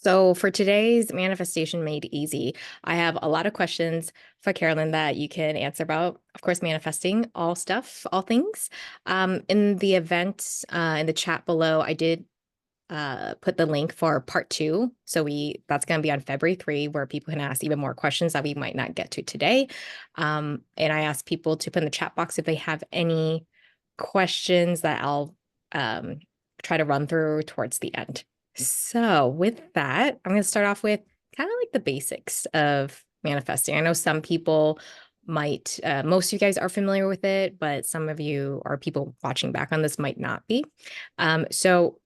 So, for today's manifestation made easy, I have a lot of questions for Carolyn that you can answer about, of course, manifesting all stuff, all things. In the event, in the chat below, I did put the link for part two. So that's going to be on February 3, where people can ask even more questions that we might not get to today. And I asked people to put in the chat box if they have any questions that I'll um, try to run through towards the end. So with that, I'm going to start off with kind of like the basics of manifesting. I know some people might, most of you guys are familiar with it, but some of you or people watching back on this might not be. So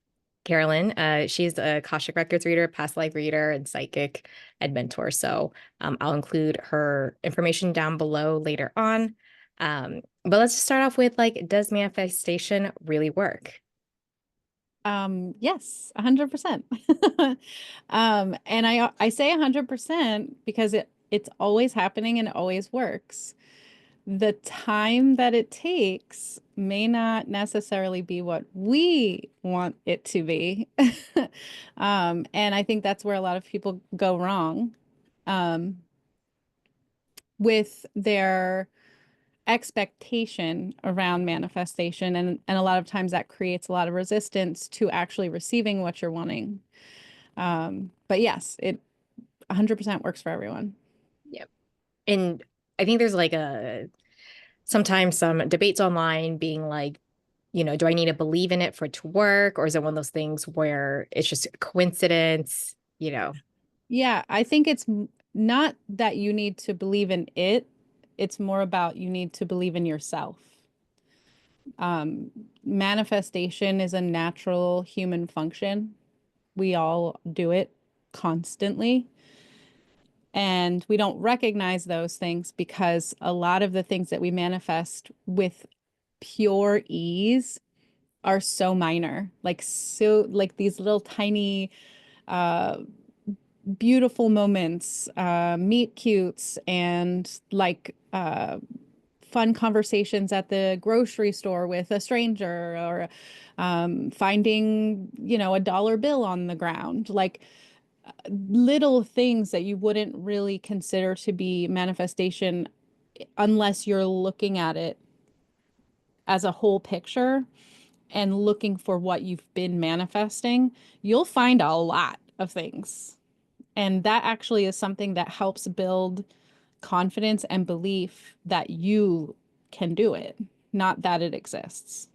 Carolyn, she's a Akashic Records reader, past life reader, and psychic and mentor. So I'll include her information down below later on. But let's just start off with like, does manifestation really work? Yes, 100%. And I say 100% because it's always happening and it always works. The time that it takes may not necessarily be what we want it to be. And I think that's where a lot of people go wrong um, with their expectation around manifestation. And a lot of times that creates a lot of resistance to actually receiving what you're wanting. But yes, it 100% works for everyone. Yep. And I think there's like sometimes some debates online being like, do I need to believe in it for it to work? Or is it one of those things where it's just a coincidence, Yeah, I think not that you need to believe in it. It's more about you need to believe in yourself. Manifestation is a natural human function. We all do it constantly. And we don't recognize those things because a lot of the things that we manifest with pure ease are so minor, like these little tiny uh beautiful moments, meet cutes and fun conversations at the grocery store with a stranger or finding, a dollar bill on the ground. Like little things that you wouldn't really consider to be manifestation unless you're looking at it as a whole picture and looking for what you've been manifesting, you'll find a lot of things. And that actually is something that helps build confidence and belief that you can do it, not that it exists.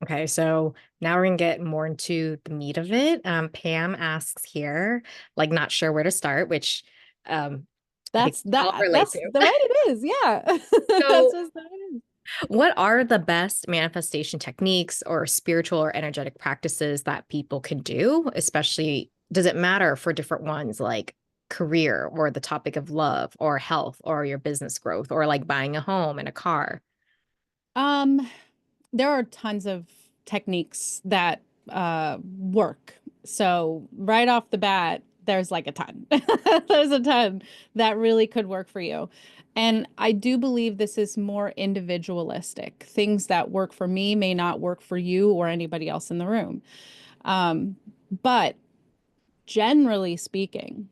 Okay, so now we're gonna get more into the meat of it. Pam asks here, like, not sure where to start, which I think That's we all that relate that's to. the way it is. Yeah. That's So, just the way it is. what are the best manifestation techniques or spiritual or energetic practices that people can do? Especially, does it matter for different ones, like career or the topic of love or health or your business growth or like buying a home and a car? Um, there are tons of techniques that work. So right off the bat, there's like a ton. There's a ton that really could work for you. And I do believe this is more individualistic. Things that work for me may not work for you or anybody else in the room. Um, but generally speaking,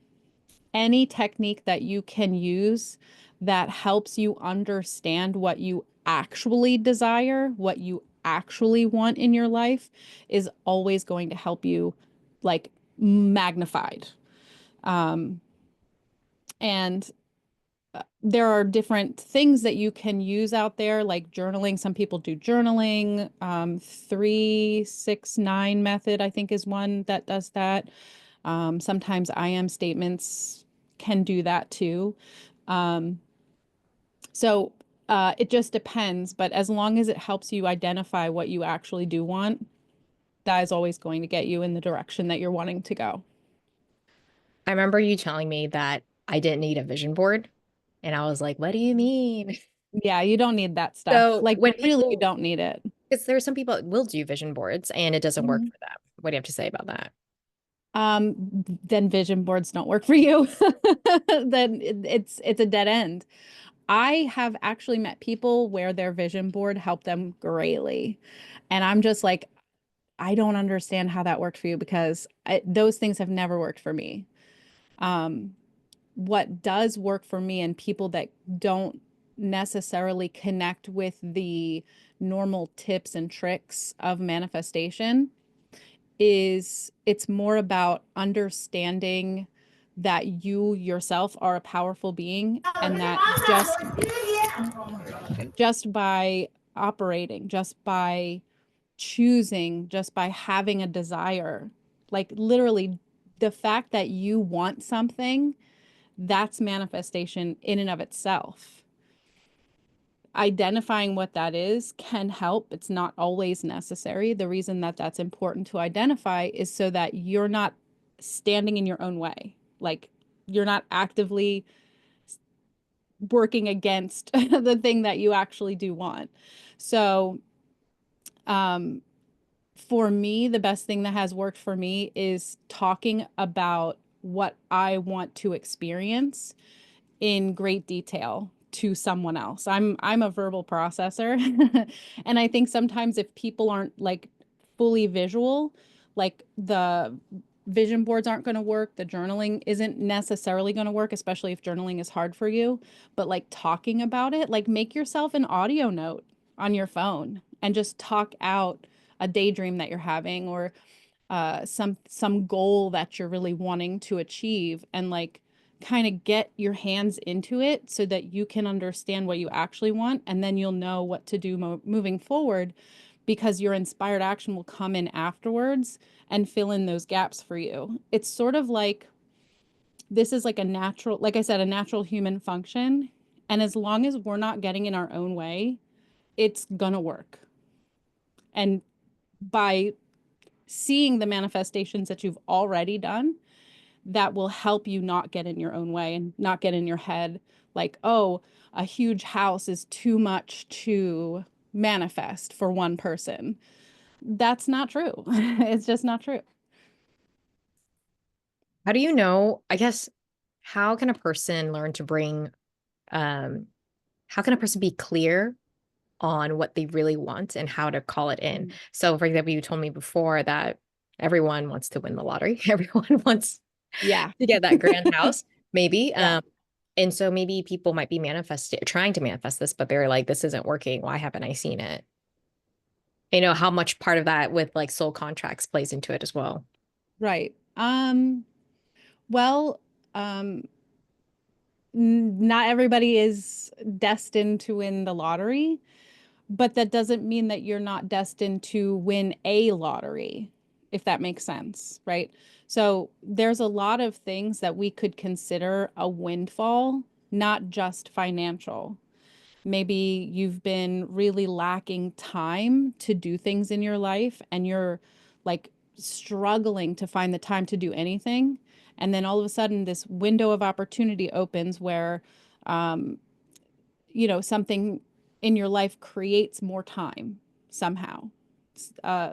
any technique that you can use that helps you understand what you actually desire, what you actually want in your life is always going to help you like magnified. Um, and there are different things that you can use out there, like journaling. Some people do journaling. 3-6-9 method, I think, is one that does that. Sometimes I am statements can do that too. Um, so it just depends, but as long as it helps you identify what you actually do want, that is always going to get you in the direction that you're wanting to go. I remember you telling me that I didn't need a vision board. And I was like, what do you mean? Yeah, you don't need that stuff. So Like, when really, you people, don't need it. because there are some people that will do vision boards and it doesn't work Mhm. for them. What do you have to say about that? Um, then vision boards don't work for you. Then it's a dead end. I have actually met people where their vision board helped them greatly. And I'm just like, I don't understand how that worked for you because those things have never worked for me. Um, what does work for me and people that don't necessarily connect with the normal tips and tricks of manifestation is it's more about understanding that you yourself are a powerful being and that just by operating, just by choosing, just by having a desire, like literally the fact that you want something, that's manifestation in and of itself. Identifying what that is can help. It's not always necessary. The reason that that's important to identify is so that you're not standing in your own way. Like you're not actively working against the thing that you actually do want. So, um, for me, the best thing that has worked for me is talking about what I want to experience in great detail to someone else. I'm a verbal processor. And I think sometimes if people aren't like fully visual, like the vision boards aren't going to work, the journaling isn't necessarily going to work, especially if journaling is hard for you. But like talking about it, like make yourself an audio note on your phone and just talk out a daydream that you're having or some goal that you're really wanting to achieve and like kind of get your hands into it so that you can understand what you actually want and then you'll know what to do moving forward because your inspired action will come in afterwards and fill in those gaps for you. It's sort of like this is like a natural, like I said, a natural human function. And as long as we're not getting in our own way, it's gonna work. And by seeing the manifestations that you've already done, that will help you not get in your own way and not get in your head like, oh, a huge house is too much to manifest for one person. That's not true. It's just not true. How do you know? I guess, how can a person learn to bring, um, how can a person be clear on what they really want and how to call it in? Mhm. So, for example, you told me before that everyone wants to win the lottery. Everyone wants Yeah. to get that grand house, maybe. Yeah. And so maybe people might be manifesting, trying to manifest this, but they're like, this isn't working. Why haven't I seen it? You know, how much part of that with like soul contracts plays into it as well. Right. Well, um, not everybody is destined to win the lottery. But that doesn't mean that you're not destined to win a lottery, if that makes sense, right? So there's a lot of things that we could consider a windfall, not just financial. Maybe you've been really lacking time to do things in your life and you're like struggling to find the time to do anything. And then all of a sudden, this window of opportunity opens where um, something in your life creates more time somehow. Uh,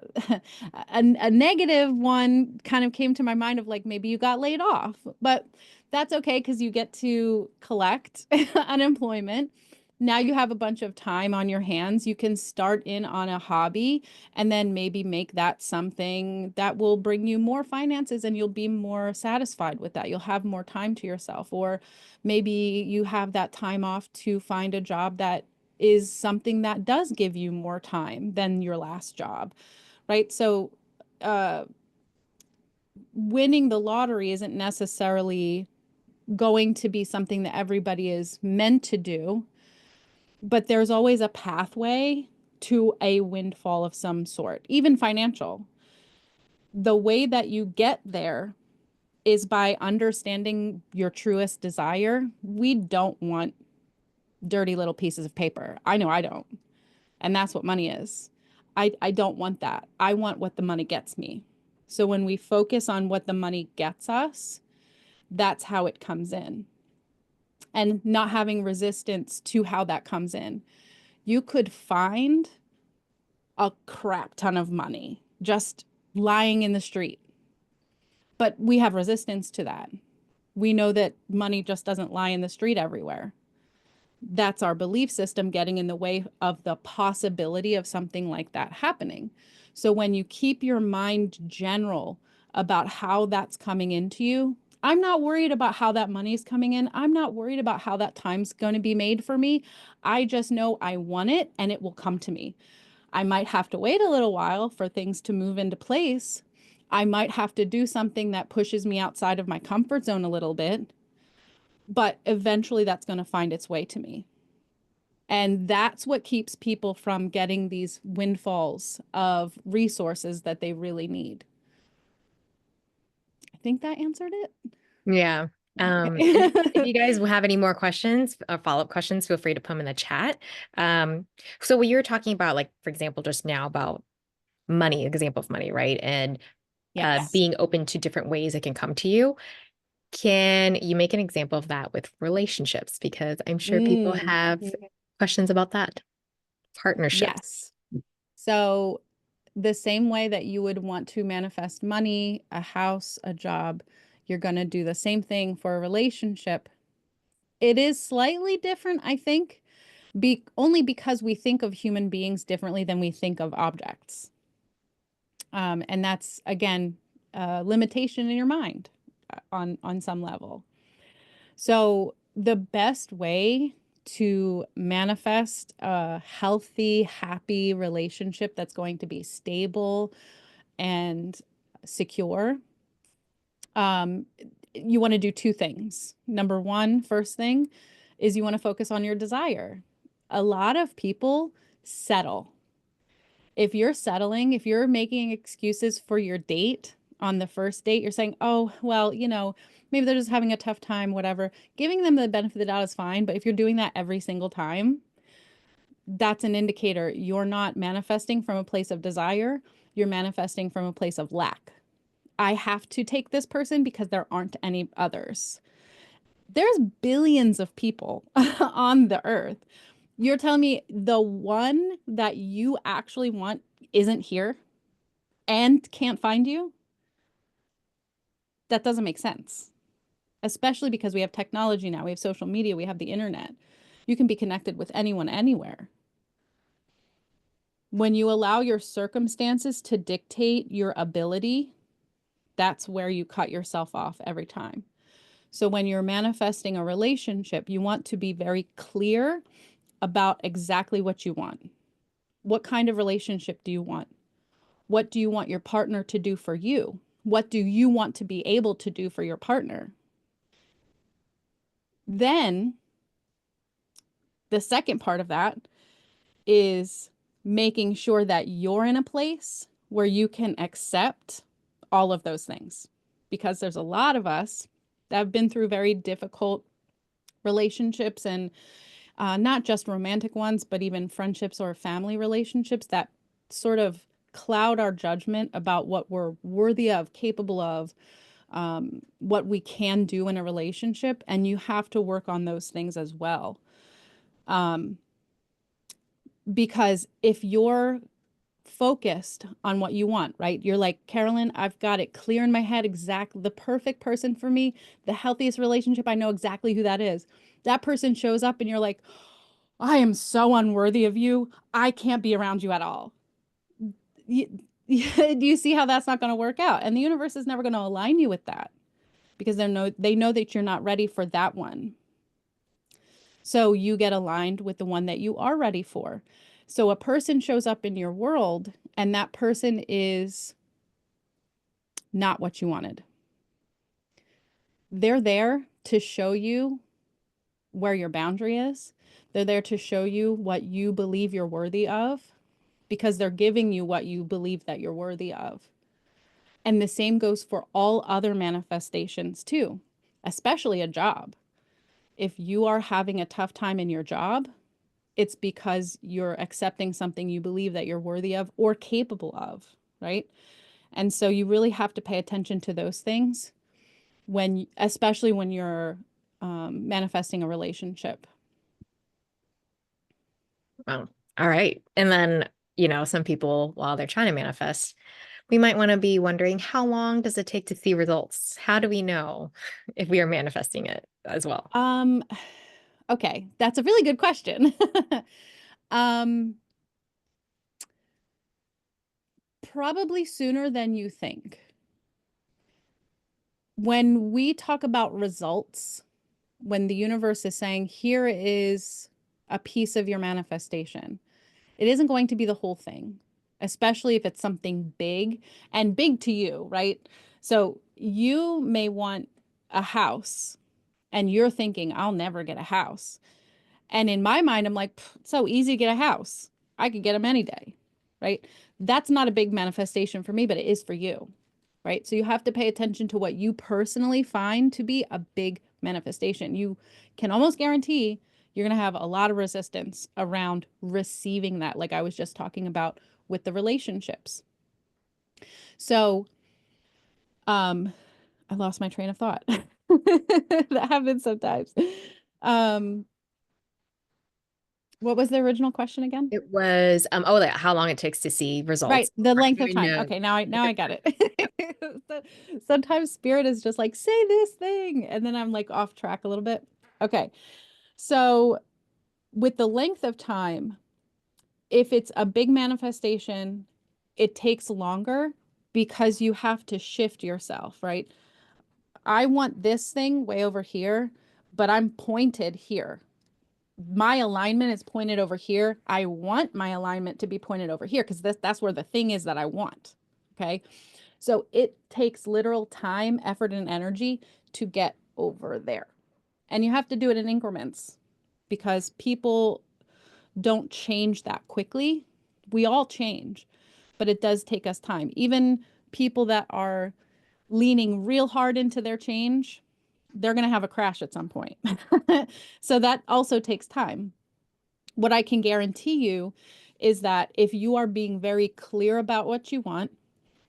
a negative one kind of came to my mind of like maybe you got laid off, but that's okay because you get to collect unemployment. Now you have a bunch of time on your hands. You can start in on a hobby and then maybe make that something that will bring you more finances and you'll be more satisfied with that. You'll have more time to yourself. Or maybe you have that time off to find a job that is something that does give you more time than your last job, right? So, uh, winning the lottery isn't necessarily going to be something that everybody is meant to do, but there's always a pathway to a windfall of some sort, even financial. The way that you get there is by understanding your truest desire. We don't want dirty little pieces of paper. I know I don't. And that's what money is. I don't want that. I want what the money gets me. So when we focus on what the money gets us, that's how it comes in. And not having resistance to how that comes in. You could find a crap ton of money just lying in the street, but we have resistance to that. We know that money just doesn't lie in the street everywhere. That's our belief system getting in the way of the possibility of something like that happening. So when you keep your mind general about how that's coming into you, I'm not worried about how that money is coming in. I'm not worried about how that time's going to be made for me. I just know I want it and it will come to me. I might have to wait a little while for things to move into place. I might have to do something that pushes me outside of my comfort zone a little bit, but eventually that's going to find its way to me. And that's what keeps people from getting these windfalls of resources that they really need. I think that answered it. Yeah. If Okay. you guys have any more questions or follow-up questions, feel free to put them in the chat. Um, so what you were talking about, like, for example, just now about money, example of money, right? And Yes. being open to different ways it can come to you. Can you make an example of that with relationships? Because I'm sure people Mm, have questions about that. Partnerships. yes. So the same way that you would want to manifest money, a house, a job, you're going to do the same thing for a relationship. It is slightly different, I think, only because we think of human beings differently than we think of objects. And that's, again, a limitation in your mind on some level. So the best way to manifest a healthy, happy relationship that's going to be stable and secure, um, you want to do two things. Number one, first thing is you want to focus on your desire. A lot of people settle. If you're settling, if you're making excuses for your date on the first date, you're saying, oh, well, maybe they're just having a tough time, whatever. Giving them the benefit of the doubt is fine. But if you're doing that every single time, that's an indicator you're not manifesting from a place of desire. You're manifesting from a place of lack. I have to take this person because there aren't any others. There's billions of people on the earth. You're telling me the one that you actually want isn't here and can't find you? That doesn't make sense, especially because we have technology now. We have social media, we have the internet. You can be connected with anyone anywhere. When you allow your circumstances to dictate your ability, that's where you cut yourself off every time. So when you're manifesting a relationship, you want to be very clear about exactly what you want. What kind of relationship do you want? What do you want your partner to do for you? What do you want to be able to do for your partner? Then the second part of that is making sure that you're in a place where you can accept all of those things. Because there's a lot of us that have been through very difficult relationships and not just romantic ones, but even friendships or family relationships that sort of cloud our judgment about what we're worthy of, capable of, what we can do in a relationship. And you have to work on those things as well. Um, because if you're focused on what you want, right? You're like, Carolyn, I've got it clear in my head, exactly the perfect person for me, the healthiest relationship. I know exactly who that is. That person shows up and you're like, I am so unworthy of you. I can't be around you at all. You, do you see how that's not going to work out? And the universe is never going to align you with that because they know that you're not ready for that one. So you get aligned with the one that you are ready for. So a person shows up in your world and that person is not what you wanted. They're there to show you where your boundary is. They're there to show you what you believe you're worthy of because they're giving you what you believe that you're worthy of. And the same goes for all other manifestations too, especially a job. If you are having a tough time in your job, it's because you're accepting something you believe that you're worthy of or capable of, right? And so you really have to pay attention to those things especially when you're manifesting a relationship. Well, all right. And then, some people, while they're trying to manifest, we might want to be wondering, how long does it take to see results? How do we know if we are manifesting it as well? Um, okay, that's a really good question. um, Probably sooner than you think. When we talk about results, when the universe is saying, here is a piece of your manifestation, it isn't going to be the whole thing, especially if it's something big and big to you, right? So you may want a house and you're thinking, I'll never get a house. And in my mind, I'm like, it's so easy to get a house. I could get them any day, right? That's not a big manifestation for me, but it is for you, right? So you have to pay attention to what you personally find to be a big manifestation. You can almost guarantee you're going to have a lot of resistance around receiving that, like I was just talking about with the relationships. So, I lost my train of thought. That happens sometimes. Um, what was the original question again? It was, oh, like how long it takes to see Right, results. the Or length do of you time. know? Okay, now Okay. I got it. So- Sometimes spirit is just like, say this thing, and then I'm like off track a little bit. Okay. So with the length of time, if it's a big manifestation, it takes longer because you have to shift yourself, right? I want this thing way over here, but I'm pointed here. My alignment is pointed over here. I want my alignment to be pointed over here because that's where the thing is that I want. Okay. So it takes literal time, effort, and energy to get over there. And you have to do it in increments because people don't change that quickly. We all change, but it does take us time. Even people that are leaning real hard into their change, they're going to have a crash at some point. So that also takes time. What I can guarantee you is that if you are being very clear about what you want,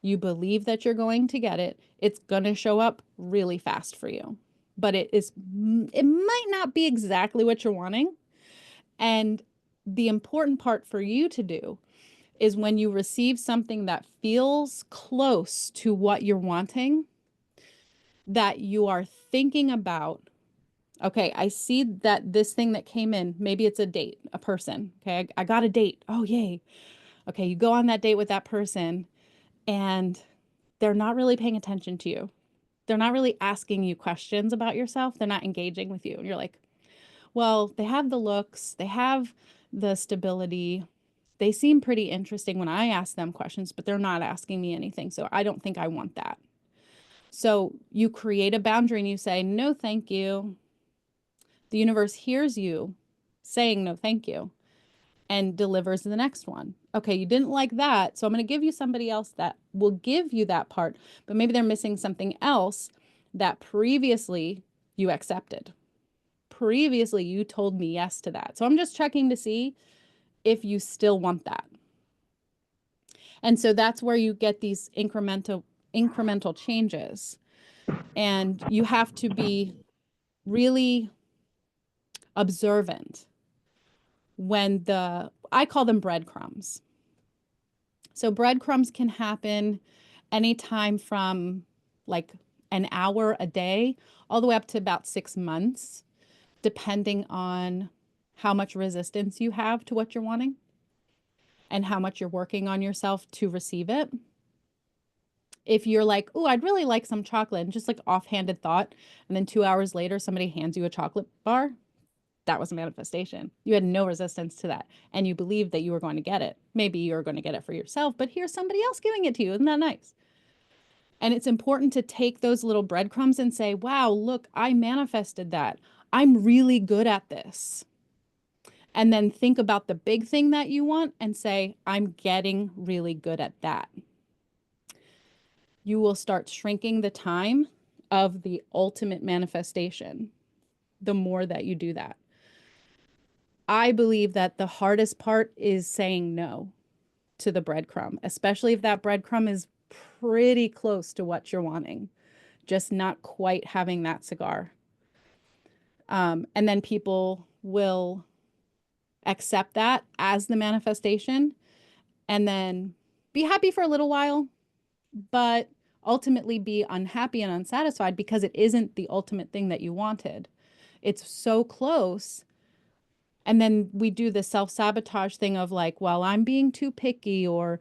you believe that you're going to get it, it's going to show up really fast for you. But it might not be exactly what you're wanting. And the important part for you to do is when you receive something that feels close to what you're wanting, that you are thinking about, okay, I see that this thing that came in, maybe it's a date, a person. Okay, I got a date. Oh, yay. Okay, you go on that date with that person and they're not really paying attention to you. They're not really asking you questions about yourself. They're not engaging with you. And you're like, well, they have the looks, they have the stability. They seem pretty interesting when I ask them questions, but they're not asking me anything. So I don't think I want that. So you create a boundary and you say, no, thank you. The universe hears you saying no, thank you, and delivers the next one. Okay, you didn't like that. So I'm going to give you somebody else that will give you that part, but maybe they're missing something else that previously you accepted. Previously, you told me yes to that. So I'm just checking to see if you still want that. And so that's where you get these incremental changes. And you have to be really observant when I call them breadcrumbs. So breadcrumbs can happen anytime from like an hour a day all the way up to about 6 months, depending on how much resistance you have to what you're wanting and how much you're working on yourself to receive it. If you're like, oh, I'd really like some chocolate, and just like offhanded thought, and then 2 hours later, somebody hands you a chocolate bar, that was a manifestation. You had no resistance to that. And you believed that you were going to get it. Maybe you were going to get it for yourself, but here's somebody else giving it to you. Isn't that nice? And it's important to take those little breadcrumbs and say, wow, look, I manifested that. I'm really good at this. And then think about the big thing that you want and say, I'm getting really good at that. You will start shrinking the time of the ultimate manifestation the more that you do that. I believe that the hardest part is saying no to the breadcrumb, especially if that breadcrumb is pretty close to what you're wanting, just not quite having that cigar. And then people will accept that as the manifestation and then be happy for a little while, but ultimately be unhappy and unsatisfied because it isn't the ultimate thing that you wanted. It's so close. And then we do the self sabotage thing of like, well, I'm being too picky, or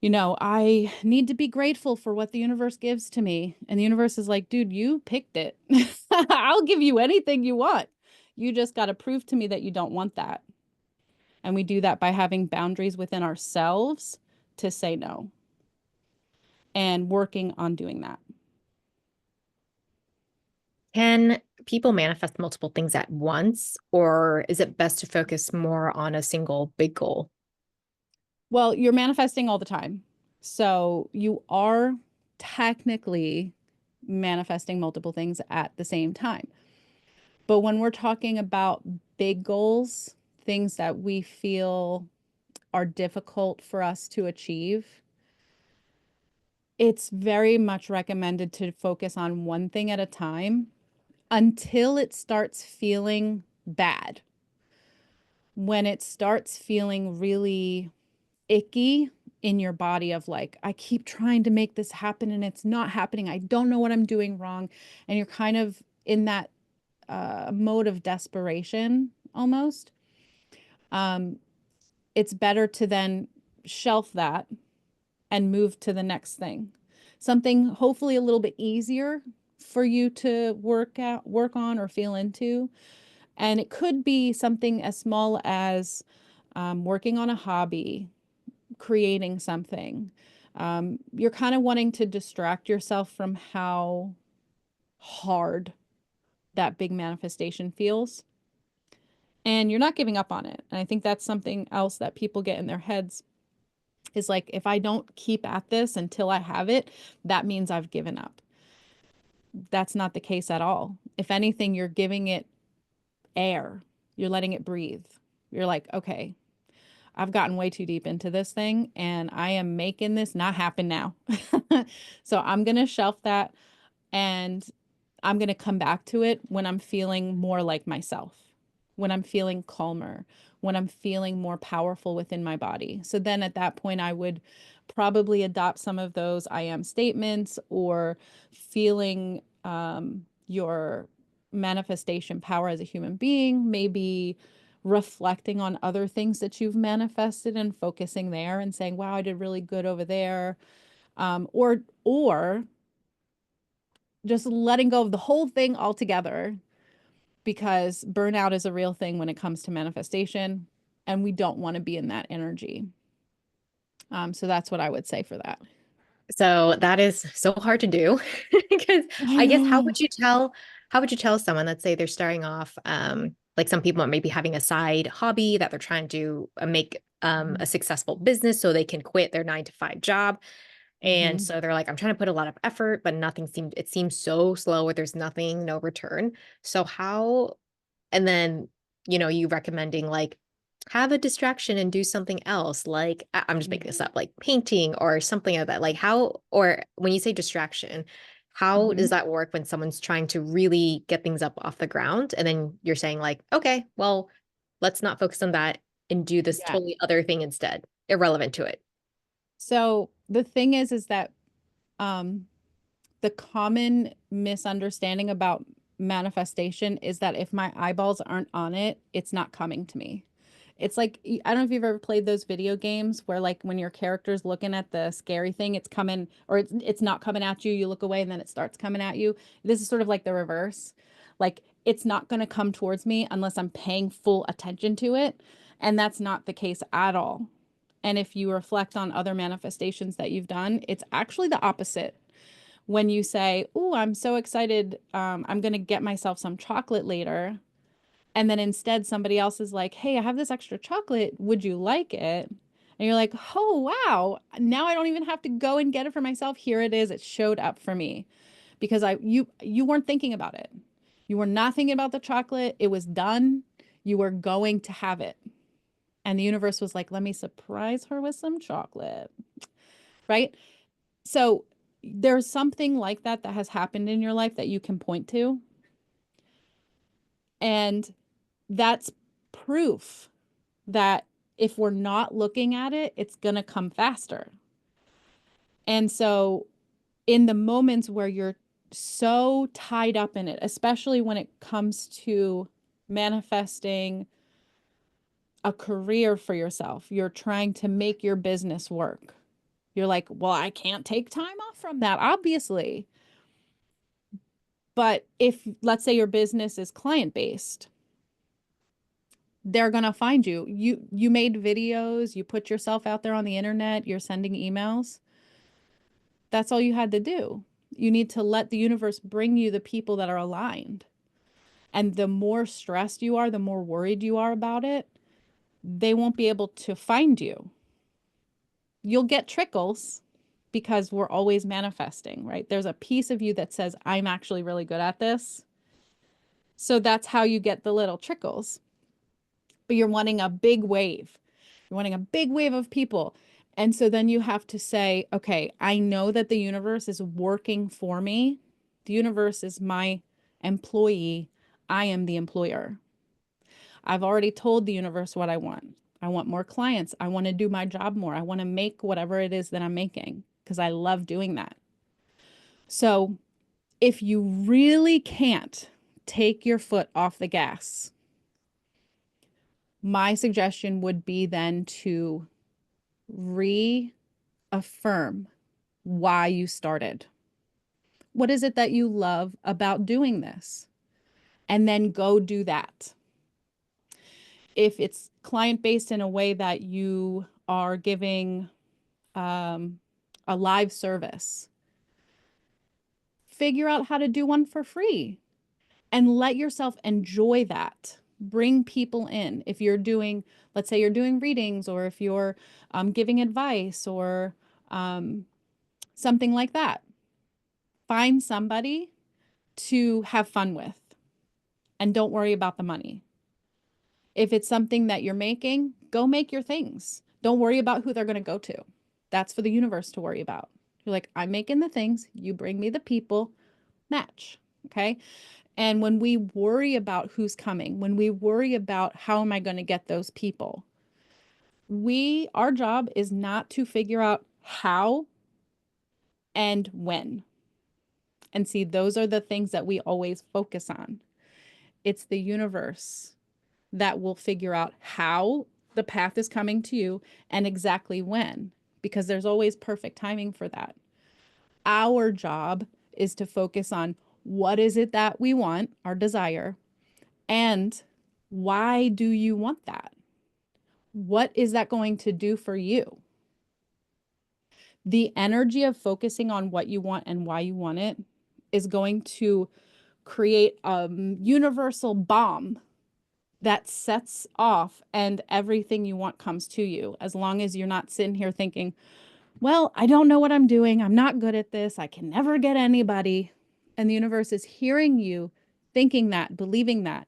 I need to be grateful for what the universe gives to me. And the universe is like, dude, you picked it. I'll give you anything you want. You just got to prove to me that you don't want that. And we do that by having boundaries within ourselves to say no and working on doing that. Can people manifest multiple things at once, or is it best to focus more on a single big goal? Well, you're manifesting all the time. So you are technically manifesting multiple things at the same time. But when we're talking about big goals, things that we feel are difficult for us to achieve, it's very much recommended to focus on one thing at a time until it starts feeling bad. When it starts feeling really icky in your body of like, I keep trying to make this happen and it's not happening. I don't know what I'm doing wrong. And you're kind of in that mode of desperation almost. Um, it's better to then shelf that and move to the next thing. Something hopefully a little bit easier for you to work on or feel into. And it could be something as small as working on a hobby, creating something. You're kind of wanting to distract yourself from how hard that big manifestation feels. And you're not giving up on it. And I think that's something else that people get in their heads is like, if I don't keep at this until I have it, that means I've given up. That's not the case at all. If anything, you're giving it air, you're letting it breathe. You're like, okay, I've gotten way too deep into this thing and I am making this not happen now. So I'm going to shelf that and I'm going to come back to it when I'm feeling more like myself, when I'm feeling calmer, when I'm feeling more powerful within my body. So then at that point, I would probably adopt some of those I am statements or feeling your manifestation power as a human being, maybe reflecting on other things that you've manifested and focusing there and saying, wow, I did really good over there. Or just letting go of the whole thing altogether because burnout is a real thing when it comes to manifestation, and we don't want to be in that energy. So that's what I would say for that. So that is so hard to do because I I guess know. how would you tell someone, let's say they're starting off, like some people are maybe having a side hobby that they're trying to make a successful business so they can quit their 9 to 5 job. And Mm-hmm. so they're like, I'm trying to put a lot of effort, but it seems so slow where there's nothing, no return. So how, and then, you recommending like have a distraction and do something else. Like I'm just making this up, like painting or something like that. Like how, or when you say distraction, how Mm-hmm. does that work when someone's trying to really get things up off the ground? And then you're saying like, okay, well, let's not focus on that and do this Yeah. totally other thing instead, irrelevant to it. So the thing is that um, the common misunderstanding about manifestation is that if my eyeballs aren't on it, it's not coming to me. It's like, I don't know if you've ever played those video games where like when your character's looking at the scary thing, it's coming or it's not coming at you, you look away and then it starts coming at you. This is sort of like the reverse. Like it's not going to come towards me unless I'm paying full attention to it, and that's not the case at all. And if you reflect on other manifestations that you've done, it's actually the opposite. When you say, "Oh, I'm so excited, I'm going to get myself some chocolate later." And then instead, somebody else is like, hey, I have this extra chocolate. Would you like it? And you're like, oh, wow. Now I don't even have to go and get it for myself. Here it is. It showed up for me because you weren't thinking about it. You were not thinking about the chocolate. It was done. You were going to have it. And the universe was like, let me surprise her with some chocolate. Right? So there's something like that that has happened in your life that you can point to. And that's proof that if we're not looking at it, it's going to come faster. And so, in the moments where you're so tied up in it, especially when it comes to manifesting a career for yourself, you're trying to make your business work. You're like, well, I can't take time off from that, obviously. But if, let's say, your business is client based, they're going to find you. You made videos, you put yourself out there on the internet, you're sending emails. That's all you had to do. You need to let the universe bring you the people that are aligned. And the more stressed you are, the more worried you are about it, they won't be able to find you. You'll get trickles because we're always manifesting, right? There's a piece of you that says, I'm actually really good at this. So that's how you get the little trickles. But you're wanting a big wave. You're wanting a big wave of people. And so then you have to say, okay, I know that the universe is working for me. The universe is my employee. I am the employer. I've already told the universe what I want. I want more clients. I want to do my job more. I want to make whatever it is that I'm making because I love doing that. So if you really can't take your foot off the gas, my suggestion would be then to reaffirm why you started. What is it that you love about doing this? And then go do that. If it's client based in a way that you are giving a live service, figure out how to do one for free and let yourself enjoy that. Bring people in. If you're doing, let's say you're doing readings, or if you're giving advice, or um, something like that, find somebody to have fun with and don't worry about the money. If it's something that you're making, go make your things. Don't worry about who they're going to go to. That's for the universe to worry about. You're like, I'm making the things, you bring me the people, match. Okay. And when we worry about who's coming, when we worry about how am I going to get those people, our job is not to figure out how and when. And see, those are the things that we always focus on. It's the universe that will figure out how the path is coming to you and exactly when, because there's always perfect timing for that. Our job is to focus on what is it that we want, our desire, and why do you want that? What is that going to do for you? The energy of focusing on what you want and why you want it is going to create a universal bomb that sets off and everything you want comes to you, as long as you're not sitting here thinking, well, I don't know what I'm doing. I'm not good at this. I can never get anybody. And the universe is hearing you thinking that, believing that.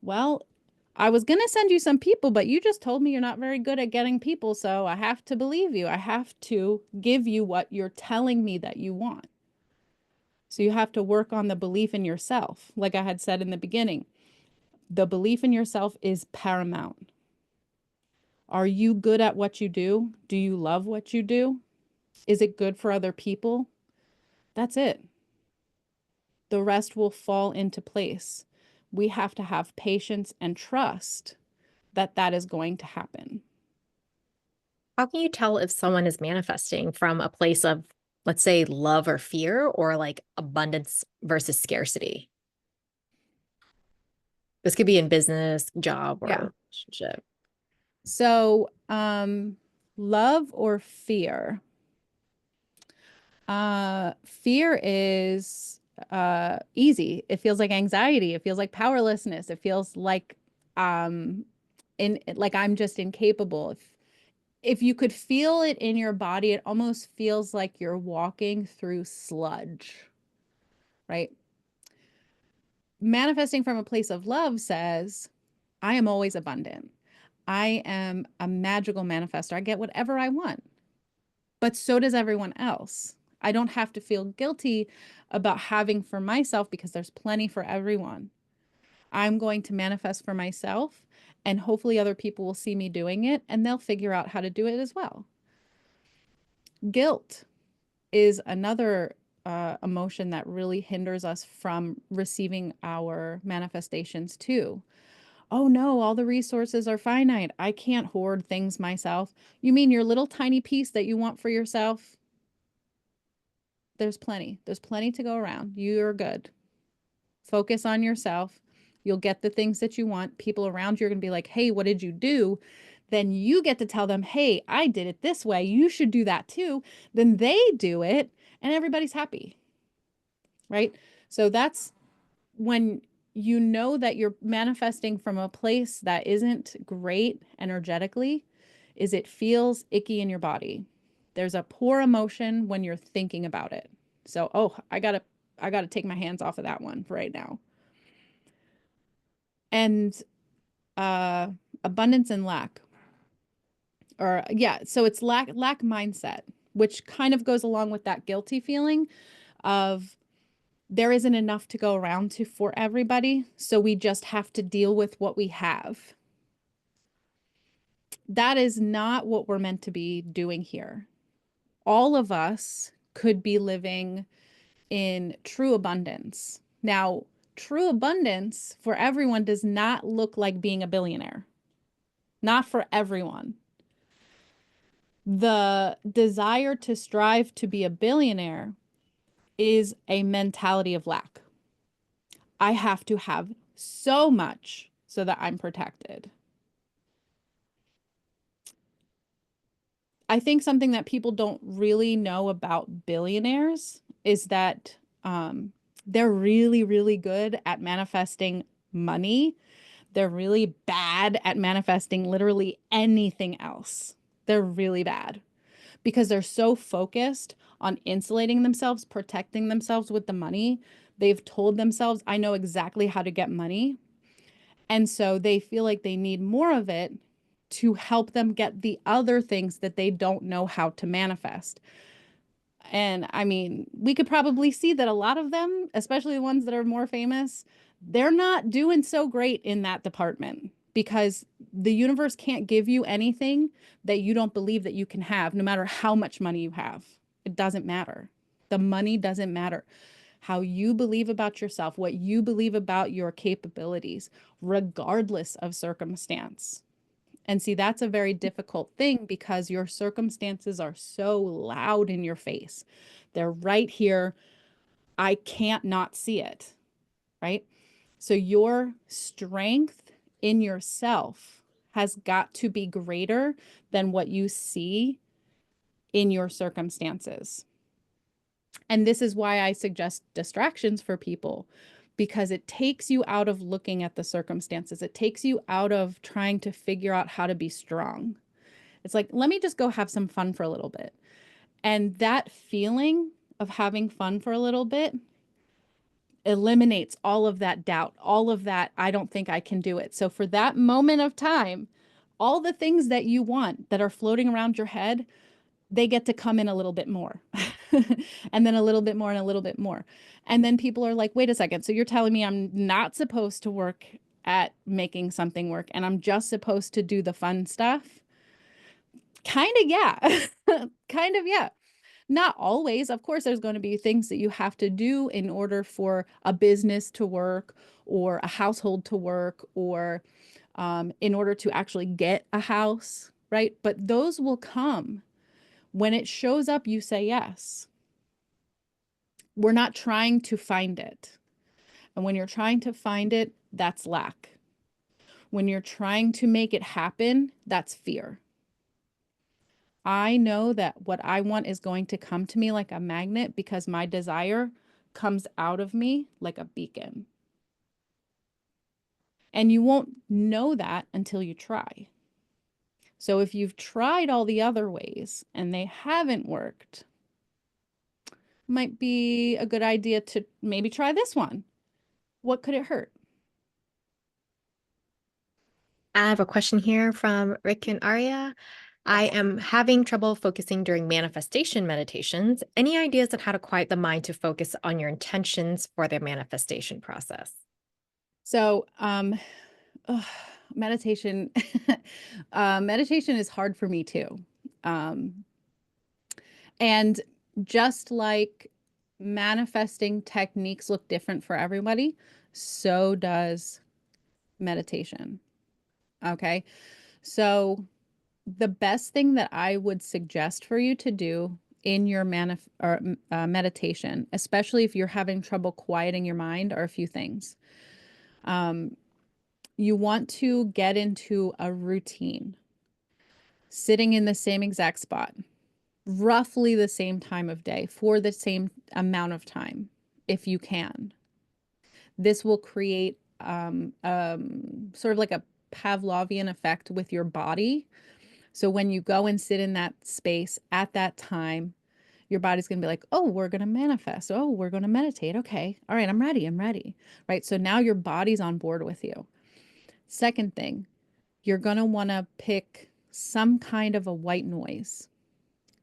Well, I was going to send you some people, but you just told me you're not very good at getting people. So I have to believe you. I have to give you what you're telling me that you want. So you have to work on the belief in yourself. Like I had said in the beginning, the belief in yourself is paramount. Are you good at what you do? Do you love what you do? Is it good for other people? That's it. The rest will fall into place. We have to have patience and trust that that is going to happen. How can you tell if someone is manifesting from a place of, let's say, love or fear, or like abundance versus scarcity? This could be in business, job, Yeah. or relationship. So, love or fear? Fear is easy. It feels like anxiety. It feels like powerlessness. It feels like um like I'm just incapable. If you could feel it in your body, it almost feels like you're walking through sludge, right? Manifesting from a place of love says, I am always abundant. I am a magical manifestor. I get whatever I want, but so does everyone else. I don't have to feel guilty about having for myself because there's plenty for everyone. I'm going to manifest for myself, and hopefully other people will see me doing it and they'll figure out how to do it as well. Guilt is another emotion that really hinders us from receiving our manifestations too. Oh no, all the resources are finite. I can't hoard things myself. You mean your little tiny piece that you want for yourself? There's plenty. There's plenty to go around. You're good. Focus on yourself. You'll get the things that you want. People around you are going to be like, hey, what did you do? Then you get to tell them, hey, I did it this way. You should do that too. Then they do it and everybody's happy, right? So that's when you know that you're manifesting from a place that isn't great energetically, is it feels icky in your body. There's a poor emotion when you're thinking about it. So, oh, I gotta take my hands off of that one right now. And uh abundance and lack. Or yeah, so it's lack mindset, which kind of goes along with that guilty feeling of there isn't enough to go around to for everybody, so we just have to deal with what we have. That is not what we're meant to be doing here. All of us could be living in true abundance. Now, true abundance for everyone does not look like being a billionaire. Not for everyone. The desire to strive to be a billionaire is a mentality of lack. I have to have so much so that I'm protected. I think something that people don't really know about billionaires is that they're really, really good at manifesting money. They're really bad at manifesting literally anything else. They're really bad because they're so focused on insulating themselves, protecting themselves with the money. They've told themselves, I know exactly how to get money. And so they feel like they need more of it to help them get the other things that they don't know how to manifest. And I mean, we could probably see that a lot of them, especially the ones that are more famous, they're not doing so great in that department because the universe can't give you anything that you don't believe that you can have, no matter how much money you have. It doesn't matter. The money doesn't matter. How you believe about yourself, what you believe about your capabilities, regardless of circumstance. And see, that's a very difficult thing because your circumstances are so loud in your face. They're right here. I can't not see it, right? So your strength in yourself has got to be greater than what you see in your circumstances. And this is why I suggest distractions for people because it takes you out of looking at the circumstances. It takes you out of trying to figure out how to be strong. It's like, let me just go have some fun for a little bit. And that feeling of having fun for a little bit eliminates all of that doubt, all of that, I don't think I can do it. So for that moment of time, all the things that you want that are floating around your head, they get to come in a little bit more. And then a little bit more and a little bit more. And then people are like, wait a second. So you're telling me I'm not supposed to work at making something work and I'm just supposed to do the fun stuff? Kind of, yeah. Kind of, yeah. Not always. Of course, there's going to be things that you have to do in order for a business to work or a household to work or in order to actually get a house, right? But those will come. When it shows up, you say yes. We're not trying to find it. And when you're trying to find it, that's lack. When you're trying to make it happen, that's fear. I know that what I want is going to come to me like a magnet because my desire comes out of me like a beacon. And you won't know that until you try. So if you've tried all the other ways and they haven't worked, might be a good idea to maybe try this one. What could it hurt? I have a question here from Rick and Arya. I am having trouble focusing during manifestation meditations. Any ideas on how to quiet the mind to focus on your intentions for the manifestation process? So, ugh, meditation, meditation is hard for me too. Um, and just like manifesting techniques look different for everybody, so does meditation. Okay. So the best thing that I would suggest for you to do in your meditation, especially if you're having trouble quieting your mind, are a few things. Um, you want to get into a routine, sitting in the same exact spot, roughly the same time of day for the same amount of time, if you can. This will create sort of like a Pavlovian effect with your body. So when you go and sit in that space at that time, your body's going to be like, oh, we're going to manifest. Oh, we're going to meditate. Okay. All right. I'm ready. I'm ready. Right. So now your body's on board with you. Second thing, you're going to want to pick some kind of a white noise,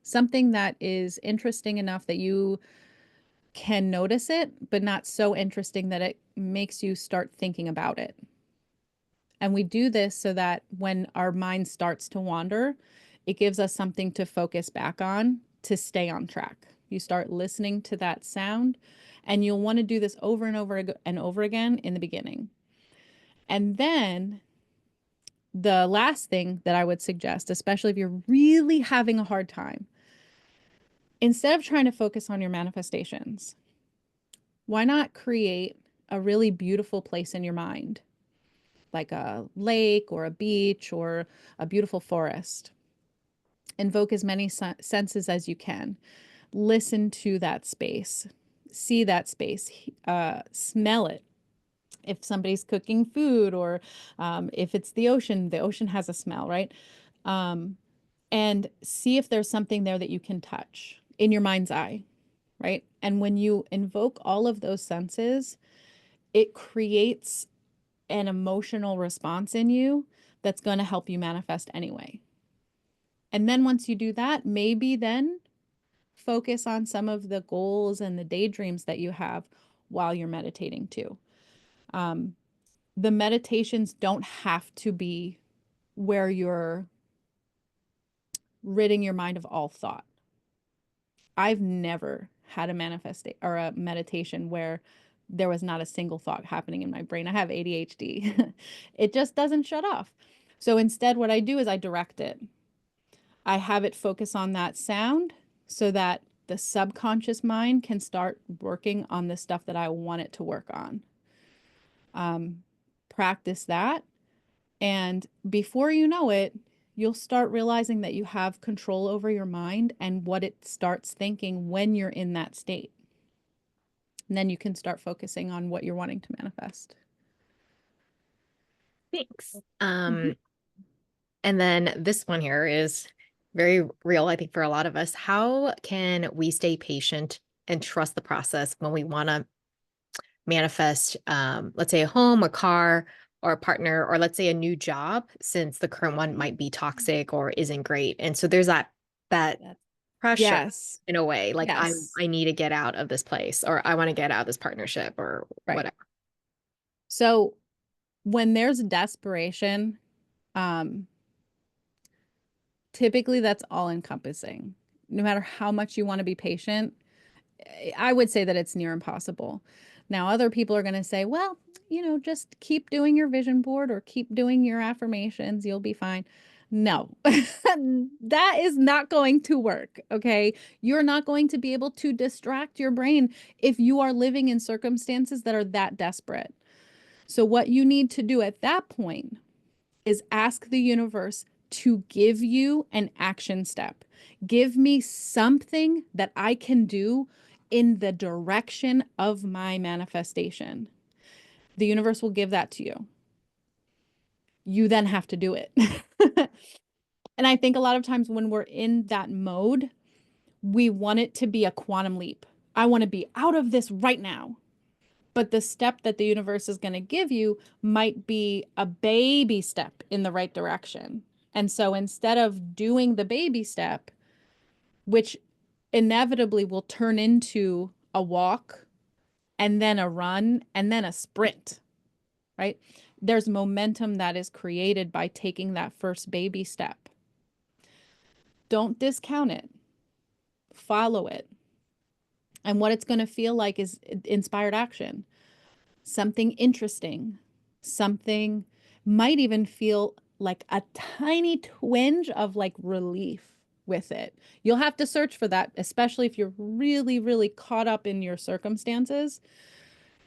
something that is interesting enough that you can notice it, but not so interesting that it makes you start thinking about it. And we do this so that when our mind starts to wander, it gives us something to focus back on to stay on track. You start listening to that sound, and you'll want to do this over and over and over again in the beginning. And then the last thing that I would suggest, especially if you're really having a hard time, instead of trying to focus on your manifestations, why not create a really beautiful place in your mind, like a lake or a beach or a beautiful forest? Invoke as many senses as you can. Listen to that space, see that space, smell it. If somebody's cooking food, or if it's the ocean has a smell, right? Um, and see if there's something there that you can touch in your mind's eye, right? And when you invoke all of those senses, it creates an emotional response in you that's going to help you manifest anyway. And then once you do that, maybe then focus on some of the goals and the daydreams that you have while you're meditating too. Um, the meditations don't have to be where you're ridding your mind of all thought. I've never had a manifest or a meditation where there was not a single thought happening in my brain. I have ADHD. It just doesn't shut off. So instead, what I do is I direct it. I have it focus on that sound so that the subconscious mind can start working on the stuff that I want it to work on. Um, Practice that. And before you know it, you'll start realizing that you have control over your mind and what it starts thinking when you're in that state. And then you can start focusing on what you're wanting to manifest. Thanks. Mhm. And then this one here is very real, I think, for a lot of us. How can we stay patient and trust the process when we want to manifest, let's say, a home, a car, or a partner, or let's say a new job, since the current one might be toxic or isn't great? And so there's that That's- pressure Yes. in a way, like Yes. I need to get out of this place, or I want to get out of this partnership, or Right. whatever. So when there's desperation, um, typically that's all encompassing. No matter how much you want to be patient, I would say that it's near impossible. Now, other people are going to say, well, just keep doing your vision board or keep doing your affirmations. You'll be fine. No, that is not going to work. Okay. You're not going to be able to distract your brain if you are living in circumstances that are that desperate. So, what you need to do at that point is ask the universe to give you an action step. Give me something that I can do in the direction of my manifestation. The universe will give that to you. You then have to do it. And I think a lot of times when we're in that mode, we want it to be a quantum leap. I want to be out of this right now. But the step that the universe is going to give you might be a baby step in the right direction. And so instead of doing the baby step, which inevitably will turn into a walk and then a run and then a sprint, right? There's momentum that is created by taking that first baby step. Don't discount it, follow it. And what it's going to feel like is inspired action, something interesting, something might even feel like a tiny twinge of like relief with it. You'll have to search for that, especially if you're really, really caught up in your circumstances.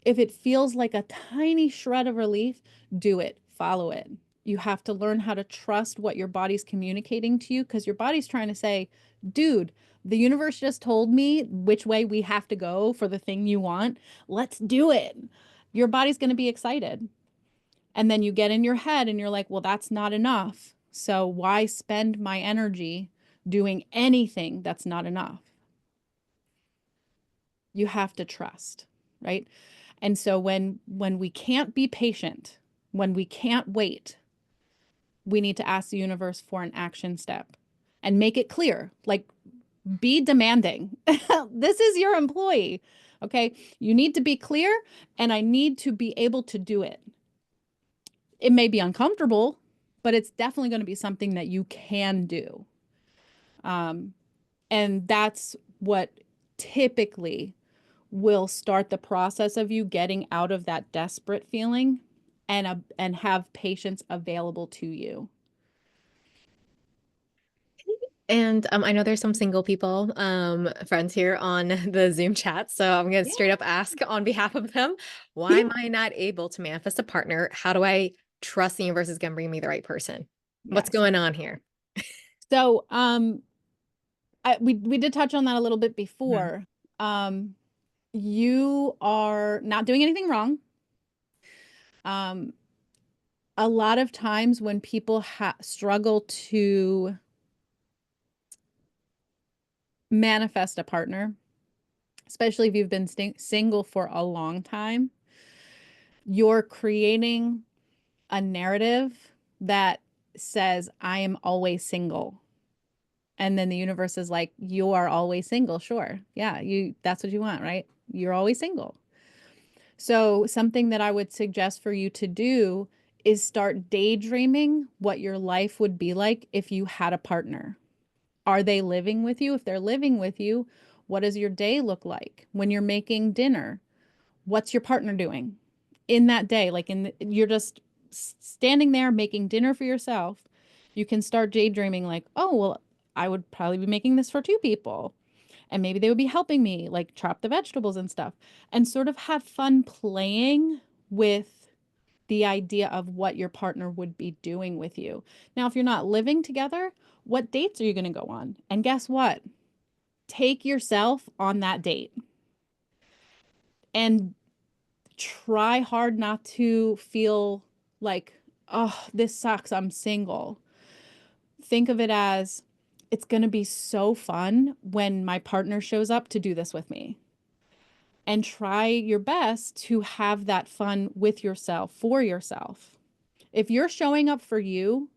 If it feels like a tiny shred of relief, do it, follow it. You have to learn how to trust what your body's communicating to you because your body's trying to say, dude, the universe just told me which way we have to go for the thing you want. Let's do it. Your body's going to be excited. And then you get in your head and you're like, well, that's not enough. So why spend my energy doing anything that's not enough? You have to trust, right? And so when we can't be patient, when we can't wait, we need to ask the universe for an action step and make it clear. Like be demanding. This is your employee. Okay? You need to be clear and I need to be able to do it. It may be uncomfortable, but it's definitely going to be something that you can do. And that's what typically will start the process of you getting out of that desperate feeling and have patience available to you. And I know there's some single people, friends here on the Zoom chat. So I'm gonna Yeah. straight up ask on behalf of them, why am I not able to manifest a partner? How do I trust the universe is gonna bring me the right person? What's Yes. going on here? So we did touch on that a little bit Mhm. before. Um, you are not doing anything wrong. Um, a lot of times when people struggle to manifest a partner, especially if you've been single for a long time, you're creating a narrative that says, I am always single. And then the universe is like, you are always single. Sure. Yeah, that's what you want, right? You're always single. So something that I would suggest for you to do is start daydreaming what your life would be like if you had a partner. Are they living with you? If they're living with you, what does your day look like? When you're making dinner, what's your partner doing in that day? Like you're just standing there making dinner for yourself. You can start daydreaming like, oh, well, I would probably be making this for two people. And maybe they would be helping me like chop the vegetables and stuff and sort of have fun playing with the idea of what your partner would be doing with you. Now, if you're not living together, what dates are you going to go on? And guess what? Take yourself on that date and try hard not to feel like, oh, this sucks. I'm single. Think of it as it's going to be so fun when my partner shows up to do this with me. And try your best to have that fun with yourself, for yourself. If you're showing up for you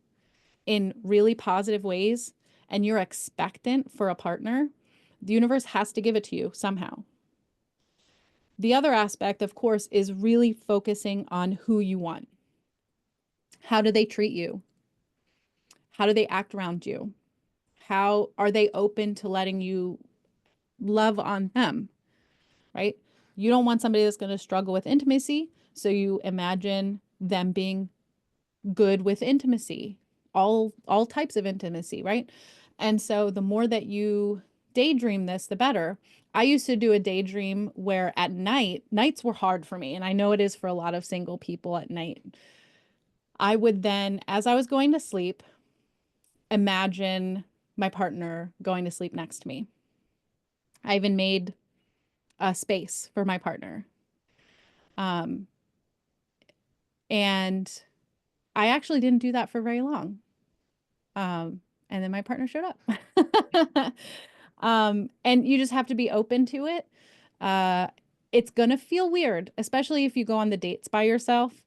in really positive ways and you're expectant for a partner, the universe has to give it to you somehow. The other aspect, of course, is really focusing on who you want. How do they treat you? How do they act around you? How are they open to letting you love on them, right? You don't want somebody that's going to struggle with intimacy. So you imagine them being good with intimacy, all types of intimacy, right? And so the more that you daydream this, the better. I used to do a daydream where at night, nights were hard for me, and I know it is for a lot of single people at night. I would then, as I was going to sleep, imagine my partner going to sleep next to me. I even made a space for my partner. Um, and I actually didn't do that for very long. And then my partner showed up. And you just have to be open to it. Uh, it's gonna feel weird, especially if you go on the dates by yourself.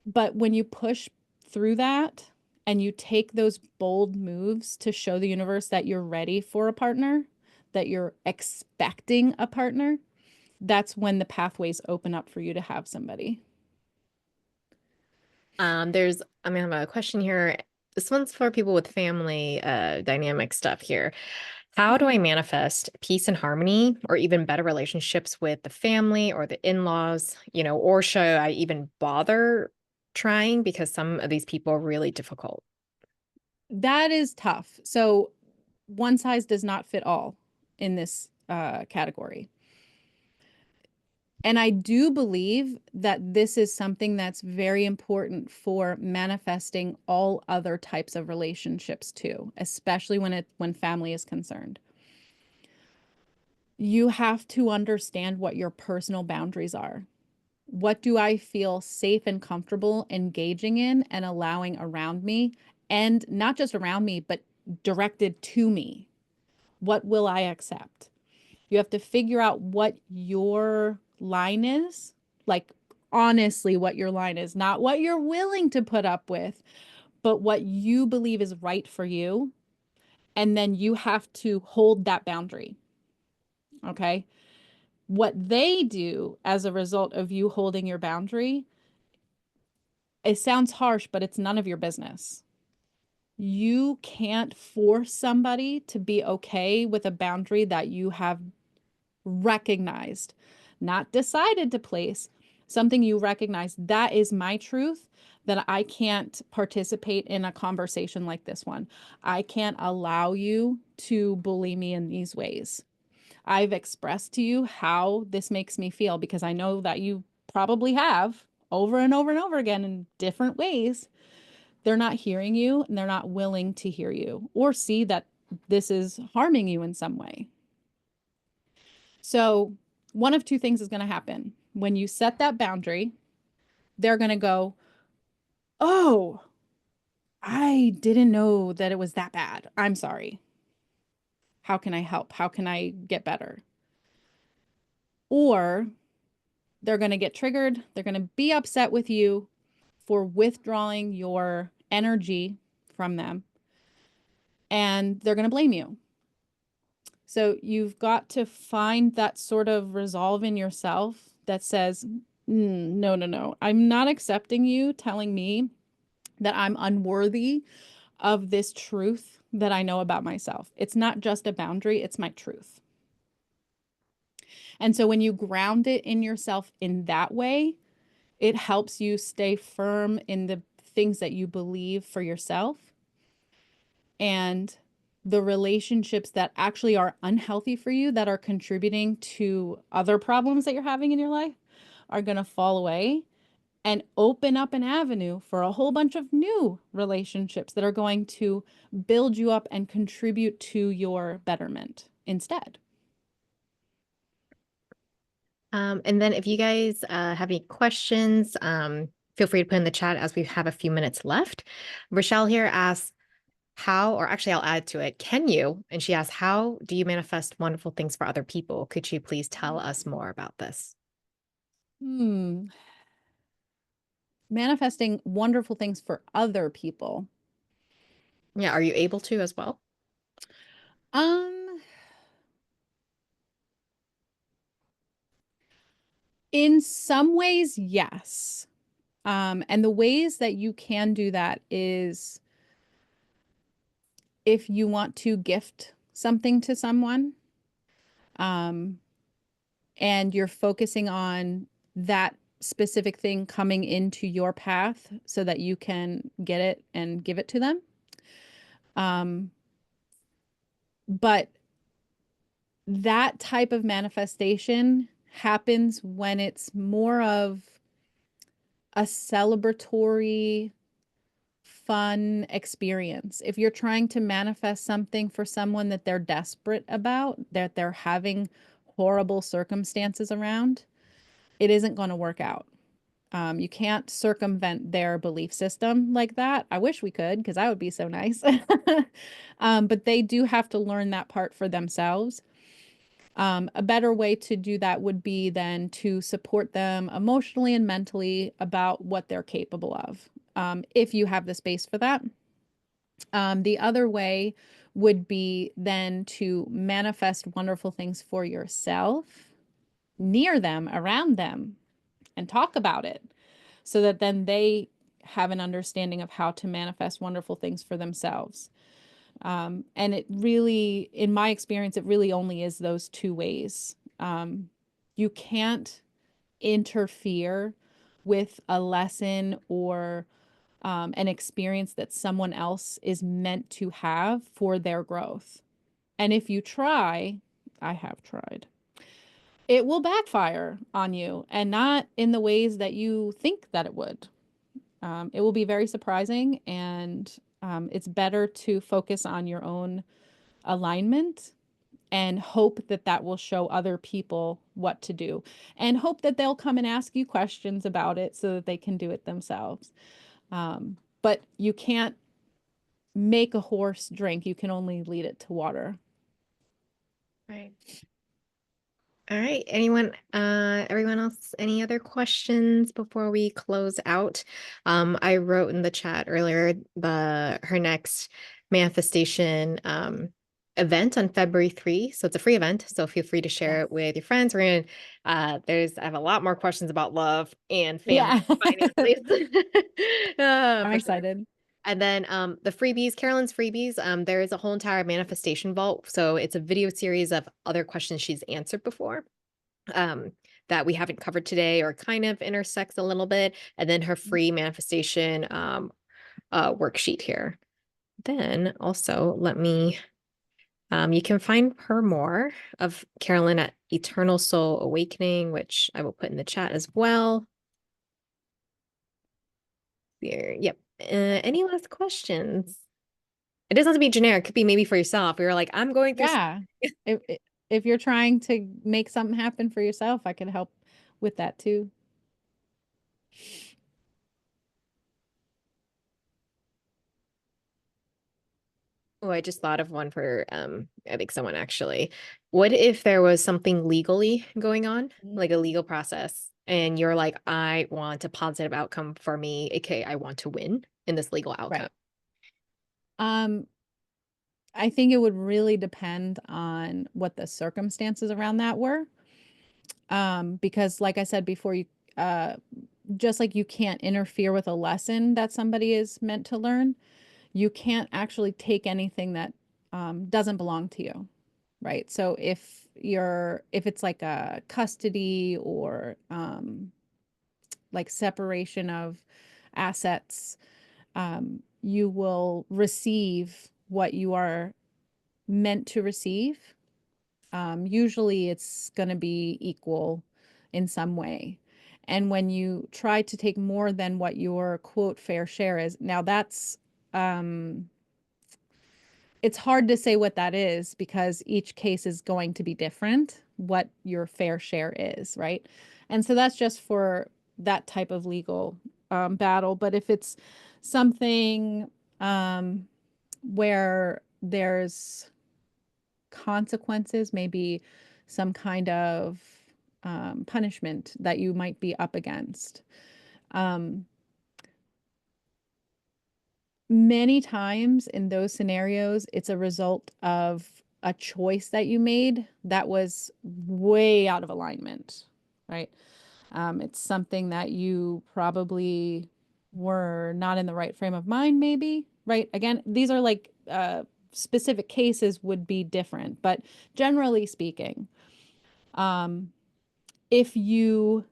But when you push through that and you take those bold moves to show the universe that you're ready for a partner, that you're expecting a partner, that's when the pathways open up for you to have somebody. I'm gonna have a question here. This one's for people with family dynamic stuff here. How do I manifest peace and harmony or even better relationships with the family or the in-laws, or should I even bother trying because some of these people are really difficult. That is tough. So one size does not fit all in this category. And I do believe that this is something that's very important for manifesting all other types of relationships too, especially when family is concerned. You have to understand what your personal boundaries are. What do I feel safe and comfortable engaging in and allowing around me? And not just around me, but directed to me. What will I accept? You have to figure out what your line is, like honestly, what your line is, not what you're willing to put up with, but what you believe is right for you. And then you have to hold that boundary. Okay. What they do as a result of you holding your boundary, it sounds harsh, but it's none of your business. You can't force somebody to be okay with a boundary that you have recognized, not decided to place, something you recognize that is my truth, that I can't participate in a conversation like this one. I can't allow you to bully me in these ways. I've expressed to you how this makes me feel because I know that you probably have over and over and over again in different ways. They're not hearing you and they're not willing to hear you or see that this is harming you in some way. So, one of two things is going to happen. When you set that boundary, they're going to go, "Oh, I didn't know that it was that bad. I'm sorry. How can I help? How can I get better?" Or they're going to get triggered. They're going to be upset with you for withdrawing your energy from them, and they're going to blame you. So you've got to find that sort of resolve in yourself that says, no, no, no, I'm not accepting you telling me that I'm unworthy of this truth that I know about myself. It's not just a boundary, it's my truth. And so when you ground it in yourself in that way, it helps you stay firm in the things that you believe for yourself and the relationships that actually are unhealthy for you, that are contributing to other problems that you're having in your life, are going to fall away and open up an avenue for a whole bunch of new relationships that are going to build you up and contribute to your betterment instead. And then if you guys have any questions, feel free to put in the chat as we have a few minutes left. Rochelle here asks, how, or actually, I'll add to it, can you? And she asks, how do you manifest wonderful things for other people? Could you please tell us more about this? Hmm. Manifesting wonderful things for other people. Yeah, are you able to as well? Um, in some ways, yes. And the ways that you can do that is if you want to gift something to someone, um, and you're focusing on that specific thing coming into your path so that you can get it and give it to them. Um, but that type of manifestation happens when it's more of a celebratory, fun experience. If you're trying to manifest something for someone that they're desperate about, that they're having horrible circumstances around, it isn't going to work out. You can't circumvent their belief system like that. I wish we could, because that would be so nice. But they do have to learn that part for themselves. A better way to do that would be then to support them emotionally and mentally about what they're capable of, if you have the space for that. The other way would be then to manifest wonderful things for yourself, near them, around them, and talk about it so that then they have an understanding of how to manifest wonderful things for themselves. And it really, in my experience, it really only is those two ways. You can't interfere with a lesson or an experience that someone else is meant to have for their growth. And if you try, I have tried, it will backfire on you and not in the ways that you think that it would. It will be very surprising, and it's better to focus on your own alignment and hope that that will show other people what to do and hope that they'll come and ask you questions about it so that they can do it themselves. But you can't make a horse drink, you can only lead it to water. Right. All right. Everyone else, any other questions before we close out? I wrote in the chat earlier her next manifestation event on February 3. So it's a free event. So feel free to share Yes. it with your friends. I have a lot more questions about love and family Yeah. finances. I'm For sure. excited. And then the freebies, Carolyn's freebies, there is a whole entire manifestation vault. So it's a video series of other questions she's answered before um, that we haven't covered today or kind of intersects a little bit. And then her free manifestation worksheet here. Then also you can find her more of Carolyn at Eternal Soul Awakening, which I will put in the chat as well. Here, yep. Any last questions? It doesn't have to be generic. It could be maybe for yourself. You're like, I'm going through. Yeah. If if you're trying to make something happen for yourself, I can help with that too. Oh, I just thought of one for I think someone actually. What if there was something legally going on, like a legal process, and you're like, I want a positive outcome for me, aka I want to win in this legal outcome. Right. Um, I think it would really depend on what the circumstances around that were. Because like I said before, you uh just like you can't interfere with a lesson that somebody is meant to learn, you can't actually take anything that doesn't belong to you, right? So if it's like a custody or like separation of assets, you will receive what you are meant to receive. Usually it's going to be equal in some way. And when you try to take more than what your quote fair share is, now um, it's hard to say what that is because each case is going to be different, what your fair share is, right? And so that's just for that type of legal battle. But if it's something um, where there's consequences, maybe some kind of punishment that you might be up against. Um, Many times in those scenarios, it's a result of a choice that you made that was way out of alignment, right? It's something that you probably were not in the right frame of mind, maybe, right? Again, these are like specific cases would be different, but generally speaking, um, if you,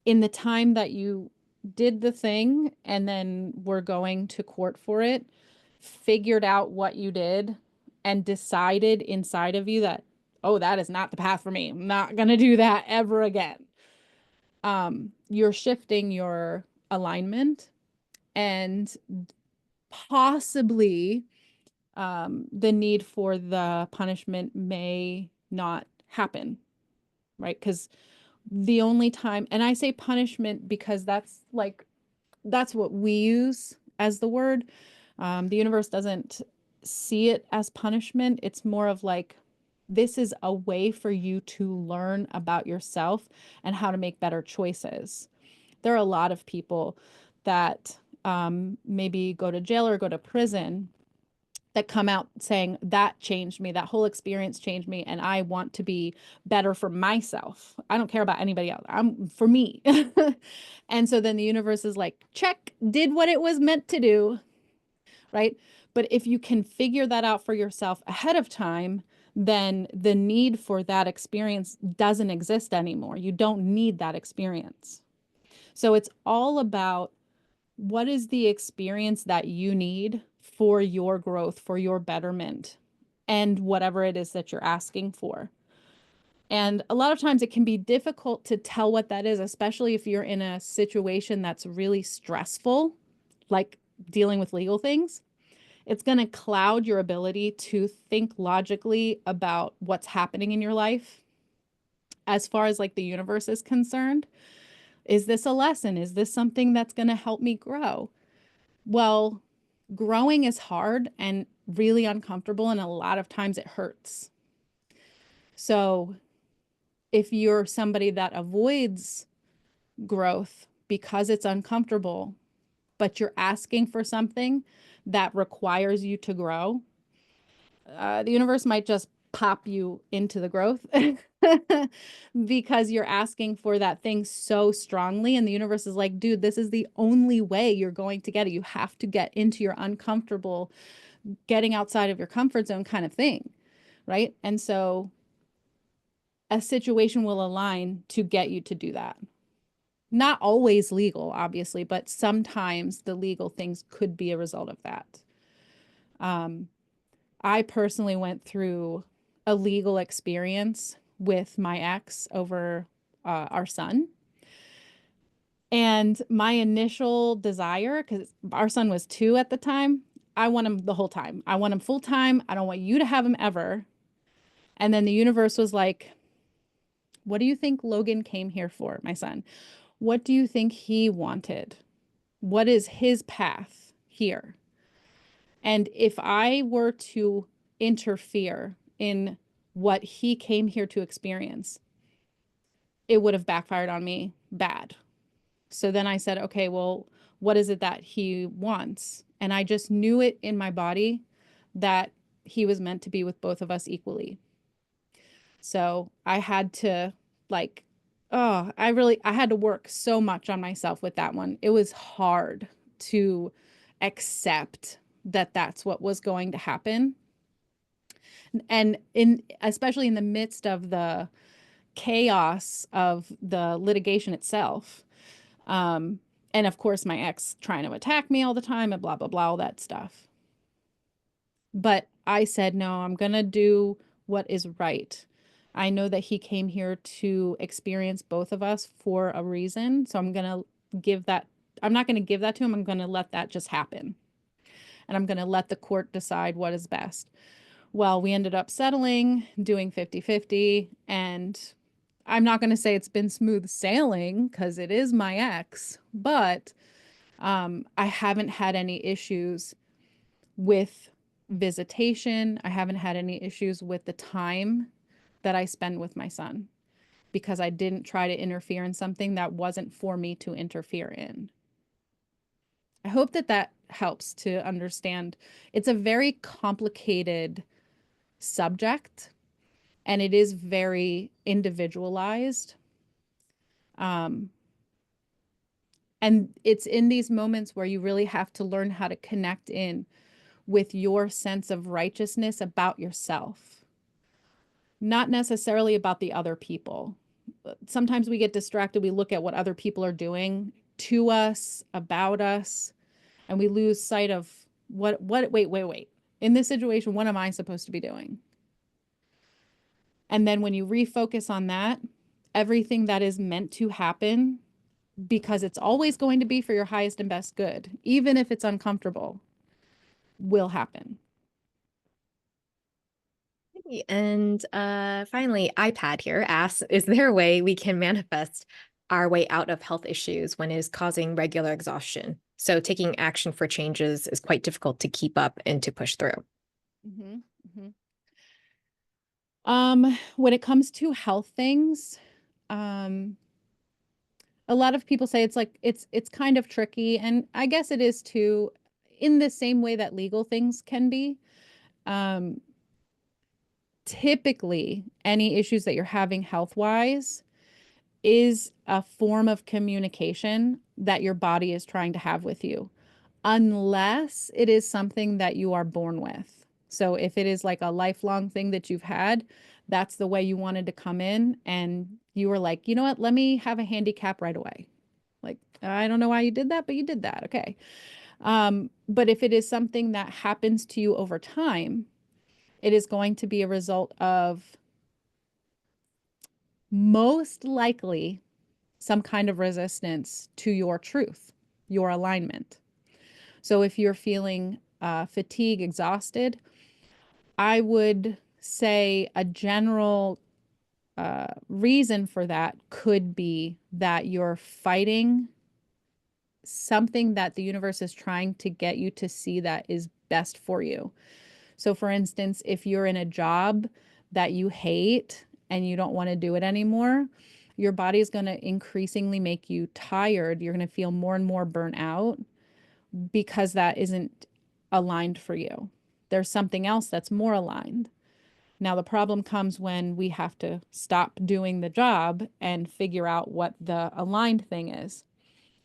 in the time that you did the thing and then were going to court for it, figured out what you did and decided inside of you that, oh, that is not the path for me. I'm not going to do that ever again. You're shifting your alignment and possibly the need for the punishment may not happen, right? Because the only time, and I say punishment because that's what we use as the word. The universe doesn't see it as punishment. It's more of like, this is a way for you to learn about yourself and how to make better choices. There are a lot of people that maybe go to jail or go to prison that come out saying that changed me, that whole experience changed me, and I want to be better for myself. I don't care about anybody else. I'm for me. And so then the universe is like, check, did what it was meant to do, right? But if you can figure that out for yourself ahead of time, then the need for that experience doesn't exist anymore. You don't need that experience. So it's all about what is the experience that you need for your growth, for your betterment, and whatever it is that you're asking for. And a lot of times it can be difficult to tell what that is, especially if you're in a situation that's really stressful, like dealing with legal things. It's going to cloud your ability to think logically about what's happening in your life as far as like the universe is concerned. Is this a lesson? Is this something that's going to help me grow? Well, growing is hard and really uncomfortable, and a lot of times it hurts. So if you're somebody that avoids growth because it's uncomfortable, but you're asking for something that requires you to grow, the universe might just pop you into the growth because you're asking for that thing so strongly. And the universe is like, dude, this is the only way you're going to get it. You have to get into your uncomfortable, getting outside of your comfort zone kind of thing. Right. And so a situation will align to get you to do that. Not always legal, obviously, but sometimes the legal things could be a result of that. Um, I personally went through a legal experience with my ex over our son. And my initial desire, because our son was 2 at the time, I want him the whole time. I want him full time. I don't want you to have him ever. And then the universe was like, what do you think Logan came here for, my son? What do you think he wanted? What is his path here? And if I were to interfere in what he came here to experience, it would have backfired on me bad. So then I said, okay, well, what is it that he wants? And I just knew it in my body that he was meant to be with both of us equally. So I had to like, oh, I had to work so much on myself with that one. It was hard to accept that that's what was going to happen. And especially in the midst of the chaos of the litigation itself. Um, and of course, my ex trying to attack me all the time and blah, blah, blah, all that stuff. But I said, no, I'm going to do what is right. I know that he came here to experience both of us for a reason. So I'm going to give that, I'm not going to give that to him. I'm going to let that just happen. And I'm going to let the court decide what is best. Well, we ended up settling, doing 50-50. And I'm not going to say it's been smooth sailing because it is my ex, but I haven't had any issues with visitation. I haven't had any issues with the time that I spend with my son because I didn't try to interfere in something that wasn't for me to interfere in. I hope that that helps to understand. It's a very complicated subject and it is very individualized. Um, and it's in these moments where you really have to learn how to connect in with your sense of righteousness about yourself, not necessarily about the other people. Sometimes we get distracted. We look at what other people are doing to us, about us, and we lose sight of wait. In this situation, what am I supposed to be doing? And then when you refocus on that, everything that is meant to happen, because it's always going to be for your highest and best good, even if it's uncomfortable, will happen. And finally, iPad here asks, is there a way we can manifest our way out of health issues when it is causing regular exhaustion? So taking action for changes is quite difficult to keep up and to push through. Mm-hmm, mm-hmm. When it comes to health things, um, a lot of people say it's like it's kind of tricky, and I guess it is too, in the same way that legal things can be. Um, Typically, any issues that you're having health-wise is a form of communication that your body is trying to have with you, unless it is something that you are born with. So if it is like a lifelong thing that you've had, that's the way you wanted to come in and you were like, you know what, let me have a handicap right away. Like I don't know why you did that, but you did that. Okay. But if it is something that happens to you over time, it is going to be a result of most likely some kind of resistance to your truth, your alignment. So if you're feeling fatigue, exhausted, I would say a general reason for that could be that you're fighting something that the universe is trying to get you to see that is best for you. So, for instance, if you're in a job that you hate and you don't want to do it anymore, your body is going to increasingly make you tired. You're going to feel more and more burnt out because that isn't aligned for you. There's something else that's more aligned. Now, the problem comes when we have to stop doing the job and figure out what the aligned thing is.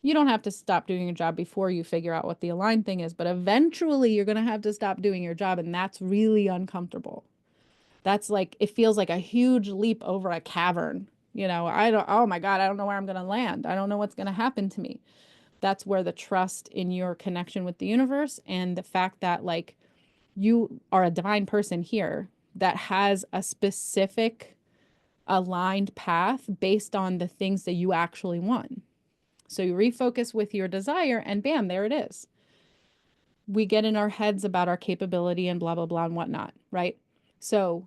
You don't have to stop doing your job before you figure out what the aligned thing is, but eventually you're going to have to stop doing your job, and that's really uncomfortable. That's like, it feels like a huge leap over a cavern. I don't, oh my God, I don't know where I'm going to land. I don't know what's going to happen to me. That's where the trust in your connection with the universe and the fact that, like, you are a divine person here that has a specific aligned path based on the things that you actually want. So you refocus with your desire, and bam, there it is. We get in our heads about our capability and blah, blah, blah, and whatnot, right? So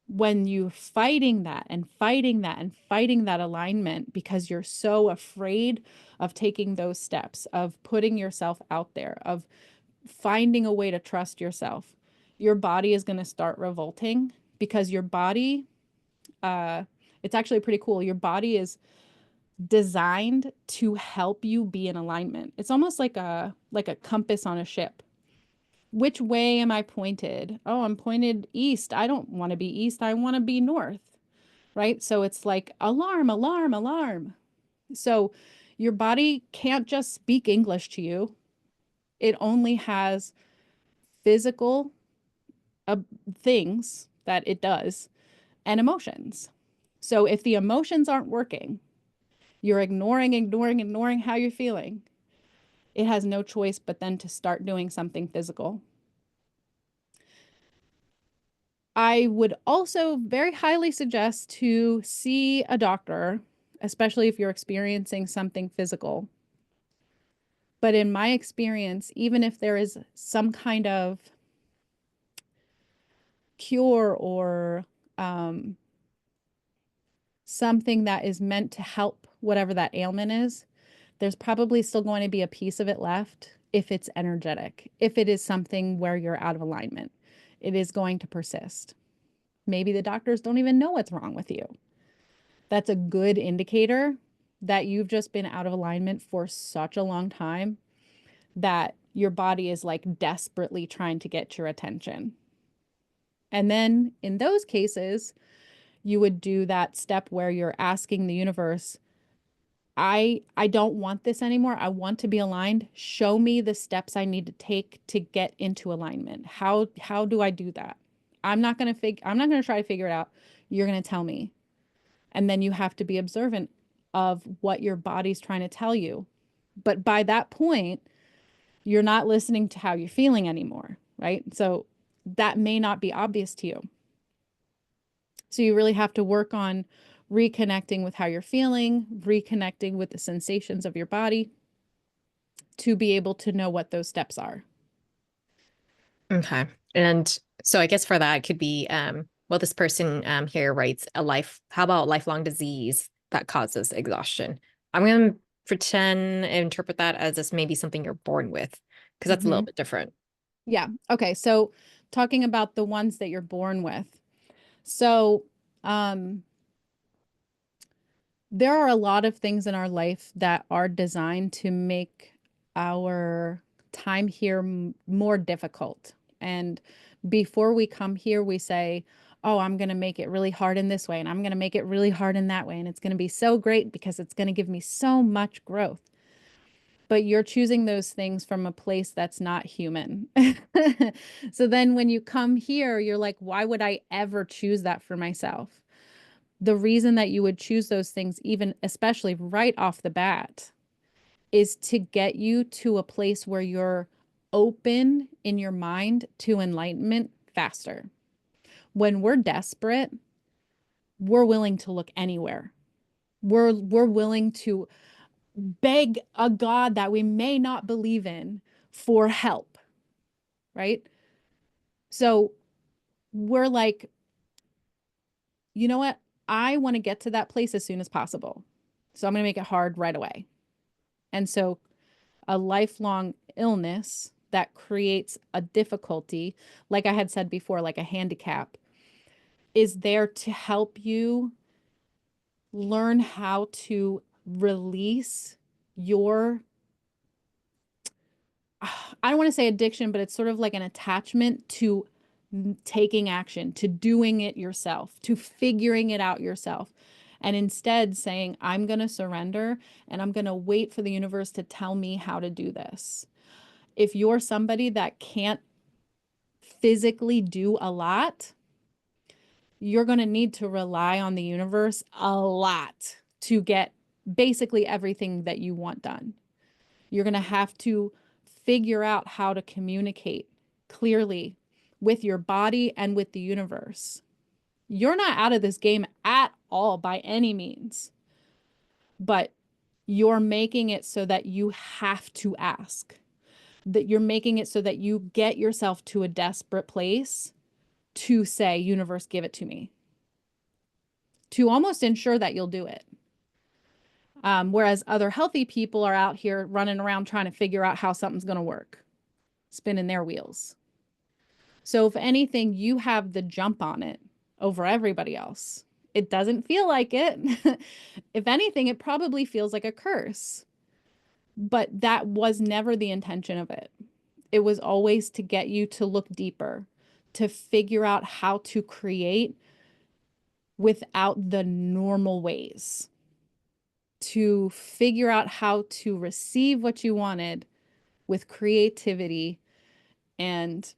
when you're fighting that and fighting that and fighting that alignment because you're so afraid of taking those steps, of putting yourself out there, of finding a way to trust yourself, your body is going to start revolting because your body, uh, it's actually pretty cool. Your body is designed to help you be in alignment. It's almost like a compass on a ship. Which way am I pointed? Oh, I'm pointed east. I don't want to be east. I want to be north, right? So it's like alarm, alarm, alarm. So your body can't just speak English to you. It only has physical uh, things that it does and emotions. So if the emotions aren't working, you're ignoring how you're feeling. It has no choice but then to start doing something physical. I would also very highly suggest to see a doctor, especially if you're experiencing something physical. But in my experience, even if there is some kind of cure or um, something that is meant to help whatever that ailment is, there's probably still going to be a piece of it left if it's energetic, if it is something where you're out of alignment. It is going to persist. Maybe the doctors don't even know what's wrong with you. That's a good indicator that you've just been out of alignment for such a long time that your body is like desperately trying to get your attention. And then in those cases, you would do that step where you're asking the universe, I don't want this anymore. I want to be aligned. Show me the steps I need to take to get into alignment. How do I do that? I'm not going to try to figure it out. You're going to tell me. And then you have to be observant of what your body's trying to tell you. But by that point, you're not listening to how you're feeling anymore, right? So that may not be obvious to you. So you really have to work on reconnecting with how you're feeling, reconnecting with the sensations of your body to be able to know what those steps are. Okay. And so I guess for that it could be well, this person here writes how about lifelong disease that causes exhaustion? I'm gonna pretend and interpret that as this may be something you're born with, because that's a little Mm-hmm. bit different. Yeah. Okay. So talking about the ones that you're born with. So, um, there are a lot of things in our life that are designed to make our time here more difficult. And before we come here, we say, oh, I'm going to make it really hard in this way, and I'm going to make it really hard in that way. And it's going to be so great because it's going to give me so much growth. But you're choosing those things from a place that's not human. So then when you come here, you're like, why would I ever choose that for myself? The reason that you would choose those things, even especially right off the bat, is to get you to a place where you're open in your mind to enlightenment faster. When we're desperate, we're willing to look anywhere. We're willing to beg a God that we may not believe in for help, right? So we're like, you know what? I want to get to that place as soon as possible. So I'm going to make it hard right away. And so a lifelong illness that creates a difficulty, like I had said before, like a handicap, is there to help you learn how to release your, I don't want to say addiction, but it's sort of like an attachment to taking action, to doing it yourself, to figuring it out yourself. And instead saying, I'm going to surrender and I'm going to wait for the universe to tell me how to do this. If you're somebody that can't physically do a lot, you're going to need to rely on the universe a lot to get basically everything that you want done. You're going to have to figure out how to communicate clearly with your body and with the universe. You're not out of this game at all by any means, but you're making it so that you have to ask, that you're making it so that you get yourself to a desperate place to say, universe, give it to me, to almost ensure that you'll do it. Whereas other healthy people are out here running around trying to figure out how something's going to work, spinning their wheels. So, if anything, you have the jump on it over everybody else. It doesn't feel like it. If anything, it probably feels like a curse. But that was never the intention of it. It was always to get you to look deeper, to figure out how to create without the normal ways, to figure out how to receive what you wanted with creativity and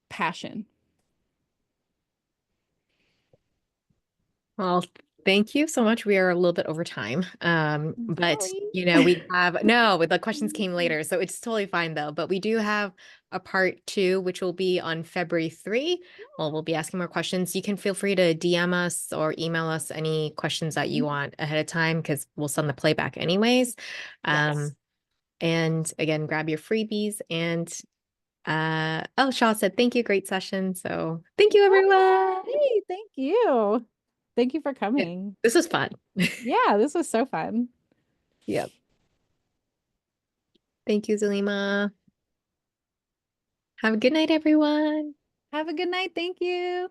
passion. Well, thank you so much. We are a little bit over time. But Sorry. we have no, the questions came later, so it's totally fine though. But we do have a part two, which will be on February 3. Well, we'll be asking more questions. You can feel free to DM us or email us any questions that you want ahead of time because we'll send the playback anyways. Yes. And again, grab your freebies and oh, Shaw said, thank you, great session. So thank you, everyone. Hey, thank you. Thank you for Yeah, coming. this was fun. Yeah, this was so fun. Yep. Thank you, Zalima. Have a good night, everyone. Have a good night. Thank you.